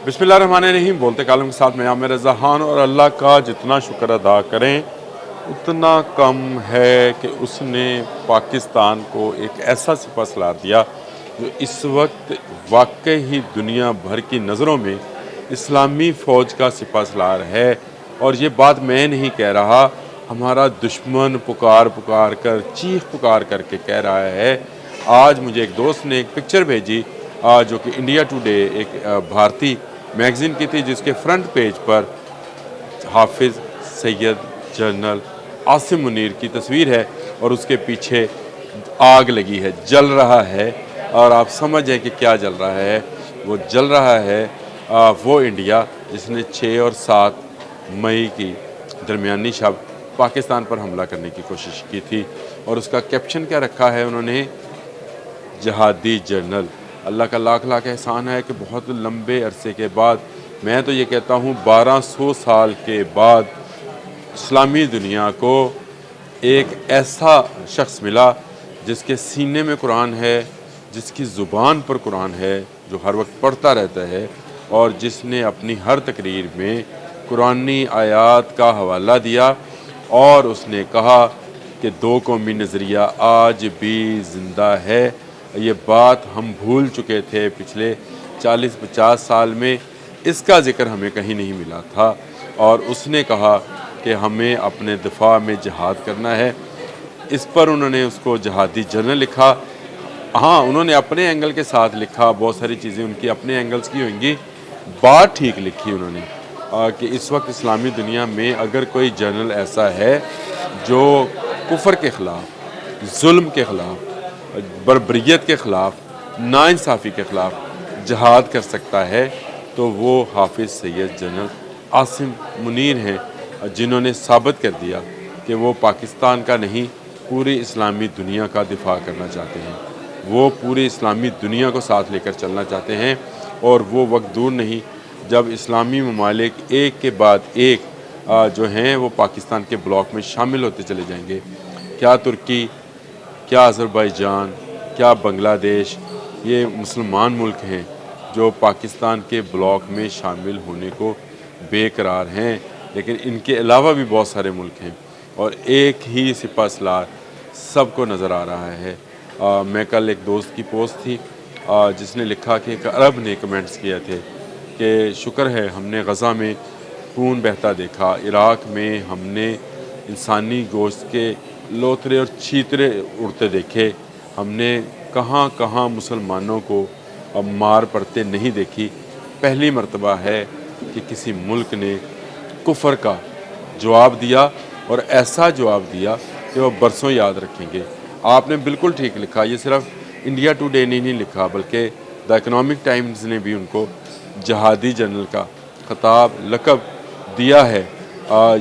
बिस्मिल्लाहिर्रहमानिर्रहीम। बोलते कालम के साथ मैं आमिर रज़ा खान। और अल्लाह का जितना शुक्र अदा करें उतना कम है कि उसने पाकिस्तान को एक ऐसा सिपह सलार दिया जो इस वक्त वाकई ही दुनिया भर की नज़रों में इस्लामी फ़ौज का सिपह सलार है। और ये बात मैं नहीं कह रहा, हमारा दुश्मन पुकार पुकार कर, चीख पुकार करके कह रहा है। आज मुझे एक दोस्त ने एक पिक्चर भेजी जो कि इंडिया टुडे एक भारतीय मैगज़ीन की थी, जिसके फ्रंट पेज पर हाफिज़ सैयद जनरल आसिम मुनीर की तस्वीर है और उसके पीछे आग लगी है, जल रहा है। और आप समझें कि क्या जल रहा है। वो जल रहा है वो इंडिया जिसने 6 और 7 मई की दरमियानी शब पाकिस्तान पर हमला करने की कोशिश की थी। और उसका कैप्शन क्या रखा है उन्होंने, जहादी जनरल। अल्लाह का लाख लाख एहसान है कि बहुत लंबे अरसे के बाद, मैं तो ये कहता हूँ 1200 साल के बाद, इस्लामी दुनिया को एक ऐसा शख्स मिला जिसके सीने में कुरान है, जिसकी ज़ुबान पर कुरान है, जो हर वक्त पढ़ता रहता है और जिसने अपनी हर तकरीर में कुरानी आयात का हवाला दिया। और उसने कहा कि 2 कौमी नज़रिया आज भी ज़िंदा है। ये बात हम भूल चुके थे पिछले 40-50 साल में, इसका ज़िक्र हमें कहीं नहीं मिला था। और उसने कहा कि हमें अपने दिफा में जिहाद करना है। इस पर उन्होंने उसको जहादी जनरल लिखा। हाँ, उन्होंने अपने एंगल के साथ लिखा, बहुत सारी चीज़ें उनकी अपने एंगल्स की होंगी। बात ठीक लिखी उन्होंने कि इस वक्त इस्लामी दुनिया में अगर कोई जनरल ऐसा है जो कुफर के ख़िलाफ़, जुल्म के ख़िलाफ़, बर्बरियत के ख़िलाफ़, नाइंसाफ़ी के ख़िलाफ़ जिहाद कर सकता है तो वो हाफिज़ सैयद जनरल आसिम मुनीर हैं, जिन्होंने साबित कर दिया कि वो पाकिस्तान का नहीं, पूरी इस्लामी दुनिया का दिफा करना चाहते हैं। वो पूरी इस्लामी दुनिया को साथ लेकर चलना चाहते हैं। और वो वक्त दूर नहीं जब इस्लामी ममालिक एक के बाद एक जो हैं वो पाकिस्तान के ब्लॉक में शामिल होते चले जाएंगे। क्या तुर्की, क्या अज़रबैजान, क्या बांग्लादेश, ये मुसलमान मुल्क हैं जो पाकिस्तान के ब्लॉक में शामिल होने को बेकरार हैं। लेकिन इनके अलावा भी बहुत सारे मुल्क हैं और एक ही सिपह सलार सबको नज़र आ रहा है। मैं कल एक दोस्त की पोस्ट थी जिसने लिखा कि एक अरब ने कमेंट्स किए थे कि शुक्र है हमने गज़ा में खून बहता देखा, इराक़ में हमने इंसानी गोश्त के लोथरे और चीतरे उड़ते देखे, हमने कहाँ कहाँ मुसलमानों को अब मार पड़ते नहीं देखी। पहली मर्तबा है कि किसी मुल्क ने कुफर का जवाब दिया और ऐसा जवाब दिया कि वो बरसों याद रखेंगे। आपने बिल्कुल ठीक लिखा, ये सिर्फ इंडिया टुडे ने नहीं लिखा बल्कि द इकनॉमिक टाइम्स ने भी उनको जहादी जनरल का खिताब लक़ब दिया है।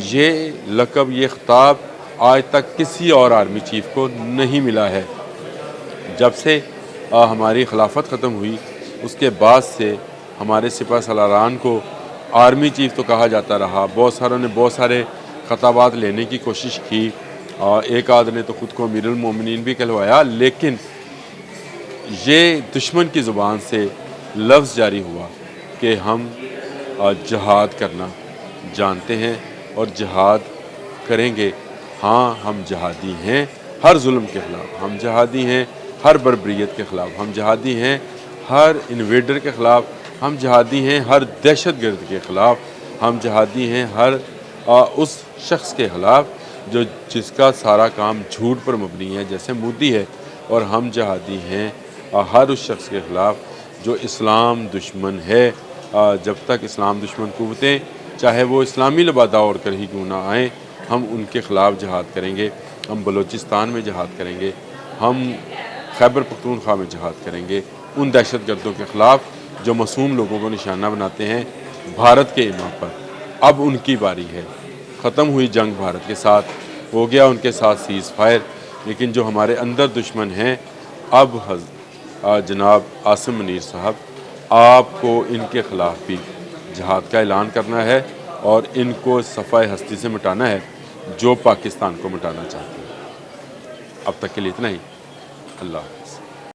ये लक़ब, ये खिताब आज तक किसी और आर्मी चीफ़ को नहीं मिला है। जब से हमारी खिलाफत ख़त्म हुई उसके बाद से हमारे सिपह सलारान को आर्मी चीफ़ तो कहा जाता रहा। बहुत सारों ने बहुत सारे खिताबात लेने की कोशिश की, एक आध ने तो ख़ुद को अमीरुल मोमिनीन भी कहलवाया। लेकिन ये दुश्मन की ज़ुबान से लफ्ज़ जारी हुआ कि हम जिहाद करना जानते हैं और जिहाद करेंगे। हाँ, हम जिहादी हैं हर जुल्म के ख़िलाफ़, हम जिहादी हैं हर बर्बरियत के ख़िलाफ़, हम जिहादी हैं हर इन्वेडर के ख़िलाफ़, हम जिहादी हैं हर दहशतगर्द के ख़िलाफ़, हम जिहादी हैं हर उस शख्स के ख़िलाफ़ जो जिसका सारा काम झूठ पर मबनी है, जैसे मोदी है। और हम जिहादी हैं हर उस शख्स के ख़िलाफ़ जो इस्लाम दुश्मन है। जब तक इस्लाम दुश्मन क़ुव्वतें, चाहे वो इस्लामी लिबादा ओढ़ कर ही क्यों ना आएँ, हम उनके ख़िलाफ़ जिहाद करेंगे। हम बलूचिस्तान में जिहाद करेंगे, हम खैबर पख्तूनख्वा में जिहाद करेंगे उन दहशतगर्दों के ख़िलाफ़ जो मासूम लोगों को निशाना बनाते हैं भारत के इमा पर। अब उनकी बारी है। ख़त्म हुई जंग भारत के साथ, हो गया उनके साथ सीज़ फायर। लेकिन जो हमारे अंदर दुश्मन हैं, अब जनाब आसिम मुनीर साहब, आपको इनके ख़िलाफ़ भी जिहाद का ऐलान करना है और इनको सफ़ाए हस्ती से मिटाना है जो पाकिस्तान को मिटाना चाहते हैं। अब तक के लिए इतना ही। अल्लाह।